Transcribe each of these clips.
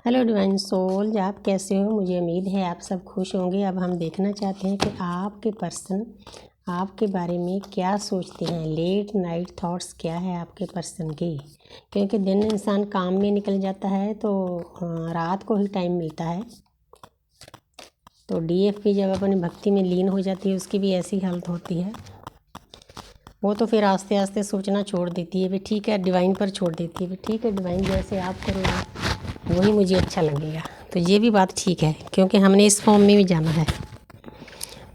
Hello divine souls, आप कैसे हो? मुझे उम्मीद है आप सब खुश होंगे। अब हम देखना चाहते हैं कि आपके पर्सन आपके बारे में क्या सोचते हैं। लेट नाइट थॉट्स क्या है आपके पर्सन की, क्योंकि दिन इंसान काम में निकल जाता है तो रात को ही टाइम मिलता है। तो डीएफ भी जब अपनी भक्ति में लीन हो जाती है उसकी भी ऐसी हालत होती है। वो तो फिर आस्ते आस्ते सोचना छोड़ देती है, भी ठीक है, डिवाइन पर छोड़ देती है, भी ठीक है डिवाइन जैसे आप करोगे वही मुझे अच्छा लगेगा। तो ये भी बात ठीक है, क्योंकि हमने इस फॉर्म में भी जाना है,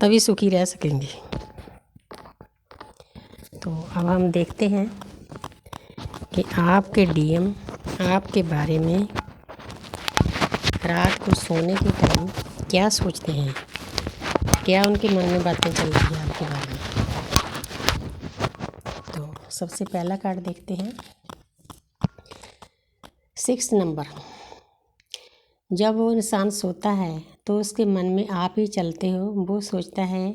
तभी सुखी रह सकेंगे। तो अब हम देखते हैं कि आपके डीएम आपके बारे में रात को सोने के टाइम क्या सोचते हैं, क्या उनके मन में बातें चल रही हैं आपके बारे में। तो सबसे पहला कार्ड देखते हैं, 6 नंबर। जब वो इंसान सोता है तो उसके मन में आप ही चलते हो। वो सोचता है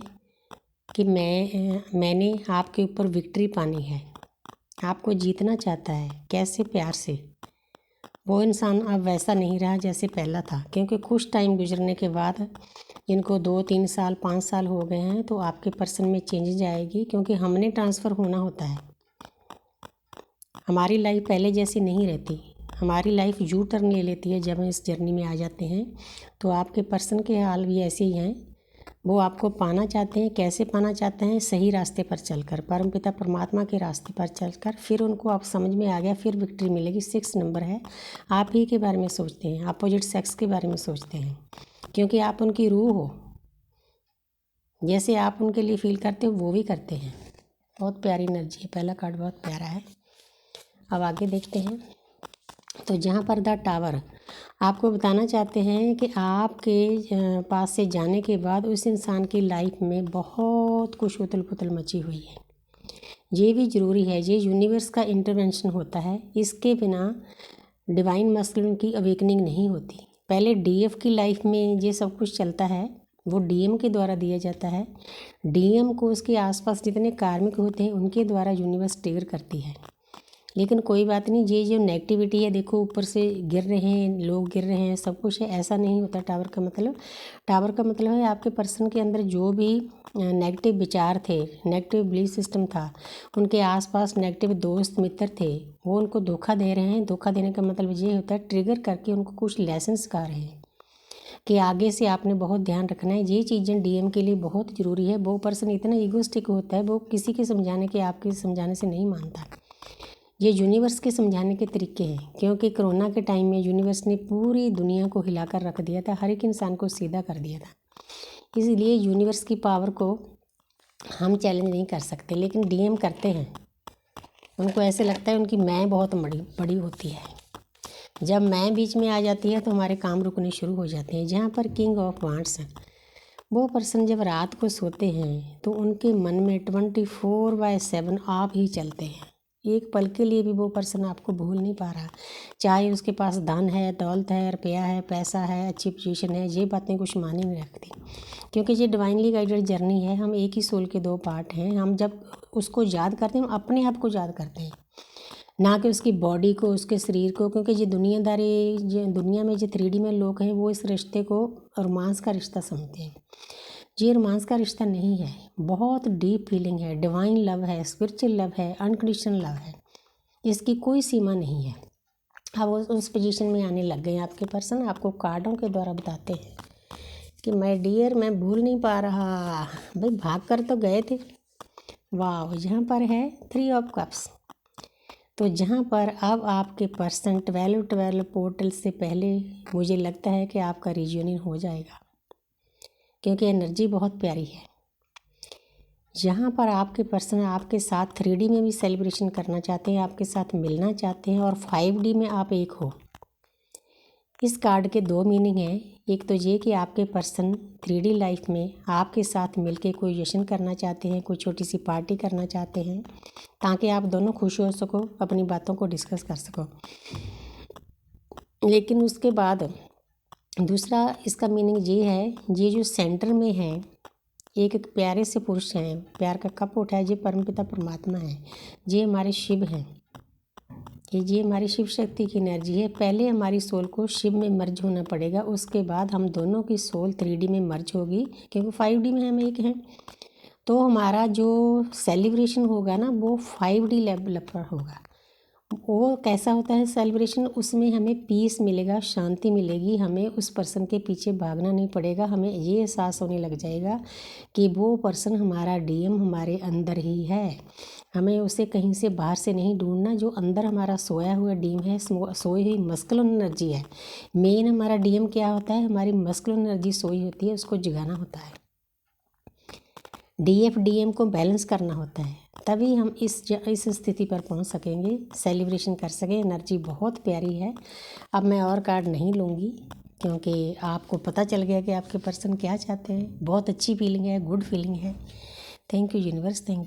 कि मैंने आपके ऊपर विक्ट्री पानी है, आपको जीतना चाहता है। कैसे? प्यार से। वो इंसान अब वैसा नहीं रहा जैसे पहला था, क्योंकि कुछ टाइम गुजरने के बाद, इनको 2-3 साल 5 साल हो गए हैं, तो आपके पर्सन में चेंजेज आएगी, क्योंकि हमने ट्रांसफ़र होना होता है। हमारी लाइफ पहले जैसी नहीं रहती, हमारी लाइफ यू टर्न ले लेती है जब हम इस जर्नी में आ जाते हैं। तो आपके पर्सन के हाल भी ऐसे ही हैं। वो आपको पाना चाहते हैं। कैसे पाना चाहते हैं? सही रास्ते पर चलकर, परमपिता परमात्मा के रास्ते पर चलकर। फिर उनको आप समझ में आ गया, फिर विक्ट्री मिलेगी। 6 नंबर है। आप ही के बारे में सोचते हैं, अपोजिट सेक्स के बारे में सोचते हैं, क्योंकि आप उनकी रूह हो। जैसे आप उनके लिए फील करते हो वो भी करते हैं। बहुत प्यारी एनर्जी है। पहला कार्ड बहुत प्यारा है। अब आगे देखते हैं। तो जहाँ पर द टावर आपको बताना चाहते हैं कि आपके पास से जाने के बाद उस इंसान की लाइफ में बहुत कुछ उथल पुथल मची हुई है। ये भी ज़रूरी है, ये यूनिवर्स का इंटरवेंशन होता है। इसके बिना डिवाइन मस्कुलिन की अवेकनिंग नहीं होती। पहले डीएफ की लाइफ में ये सब कुछ चलता है, वो डीएम के द्वारा दिया जाता है। डीएम को उसके आसपास जितने कार्मिक होते हैं उनके द्वारा यूनिवर्स ट्रिगर करती है। लेकिन कोई बात नहीं, ये जो नेगेटिविटी है, देखो ऊपर से गिर रहे हैं लोग, गिर रहे हैं, सब कुछ है, ऐसा नहीं होता। टावर का मतलब है आपके पर्सन के अंदर जो भी नेगेटिव विचार थे, नेगेटिव बिलीफ सिस्टम था, उनके आसपास नेगेटिव दोस्त मित्र थे, वो उनको धोखा दे रहे हैं। धोखा देने का मतलब ये होता है ट्रिगर करके उनको कुछ लेसन सिखा रहे हैं कि आगे से आपने बहुत ध्यान रखना है। ये चीज़ें डीएम के लिए बहुत ज़रूरी है। वो पर्सन इतना ईगोइस्टिक होता है, वो किसी के समझाने के आपके समझाने से नहीं मानता। ये यूनिवर्स के समझाने के तरीके हैं, क्योंकि कोरोना के टाइम में यूनिवर्स ने पूरी दुनिया को हिलाकर रख दिया था, हर एक इंसान को सीधा कर दिया था। इसलिए यूनिवर्स की पावर को हम चैलेंज नहीं कर सकते, लेकिन डीएम करते हैं। उनको ऐसे लगता है उनकी मैं बहुत बड़ी होती है। जब मैं बीच में आ जाती है तो हमारे काम रुकने शुरू हो जाते हैं। जहाँ पर किंग ऑफ वांड्स है, वो पर्सन जब रात को सोते हैं तो उनके मन में 24/7 आप ही चलते हैं। एक पल के लिए भी वो पर्सन आपको भूल नहीं पा रहा। चाहे उसके पास धन है, दौलत है, रुपया है, पैसा है, अच्छी पोजीशन है, ये बातें कुछ मायने नहीं रखती, क्योंकि ये डिवाइनली गाइडेड जर्नी है। हम एक ही सोल के 2 पार्ट हैं। हम जब उसको याद करते हैं, हम अपने आप को याद करते हैं, ना कि उसकी बॉडी को, उसके शरीर को। क्योंकि ये दुनिया में जो 3D में लोग हैं, वो इस रिश्ते को रोमांस का रिश्ता समझते हैं। ये रोमांस का रिश्ता नहीं है, बहुत डीप फीलिंग है, डिवाइन लव है, स्पिरिचुअल लव है, अनकंडीशनल लव है। इसकी कोई सीमा नहीं है। अब उस पोजीशन में आने लग गए आपके पर्सन। आपको कार्डों के द्वारा बताते हैं कि माय डियर, मैं भूल नहीं पा रहा। भाई भाग कर तो गए थे। वाह, यहाँ पर है 3 ऑफ कप्स। तो जहाँ पर अब आपके पर्सन 12 पोर्टल से पहले मुझे लगता है कि आपका रियूनियन हो जाएगा, क्योंकि एनर्जी बहुत प्यारी है। यहाँ पर आपके पर्सन आपके साथ 3D में भी सेलिब्रेशन करना चाहते हैं, आपके साथ मिलना चाहते हैं, और 5D में आप एक हो। इस कार्ड के 2 मीनिंग हैं। एक तो ये कि आपके पर्सन 3D लाइफ में आपके साथ मिलके कोई जश्न करना चाहते हैं, कोई छोटी सी पार्टी करना चाहते हैं, ताकि आप दोनों खुश हो सको, अपनी बातों को डिस्कस कर सको। लेकिन उसके बाद दूसरा इसका मीनिंग ये है, ये जो सेंटर में है एक प्यारे से पुरुष हैं, प्यार का कप उठा है, ये परमपिता परमात्मा है, ये हमारे शिव हैं। ये हमारी शिव शक्ति की एनर्जी है। पहले हमारी सोल को शिव में मर्ज होना पड़ेगा, उसके बाद हम दोनों की सोल 3D में मर्ज होगी, क्योंकि 5D में हम एक हैं। तो हमारा जो सेलिब्रेशन होगा ना वो 5D लेवल पर होगा। वो कैसा होता है सेलिब्रेशन, उसमें हमें पीस मिलेगा, शांति मिलेगी, हमें उस पर्सन के पीछे भागना नहीं पड़ेगा। हमें ये एहसास होने लग जाएगा कि वो पर्सन हमारा डीएम हमारे अंदर ही है, हमें उसे कहीं से बाहर से नहीं ढूंढना। जो अंदर हमारा सोया हुआ डीएम है, सोई हुई मस्कुलिन एनर्जी है। मेन हमारा डीएम क्या होता है, हमारी मस्कुलिन एनर्जी सोई होती है, उसको जगाना होता है। डीएफ डीएम को बैलेंस करना होता है, तभी हम इस स्थिति पर पहुंच सकेंगे, सेलिब्रेशन कर सकें। एनर्जी बहुत प्यारी है। अब मैं और कार्ड नहीं लूँगी, क्योंकि आपको पता चल गया कि आपके पर्सन क्या चाहते हैं। बहुत अच्छी फीलिंग है, गुड फीलिंग है। Thank you universe, thank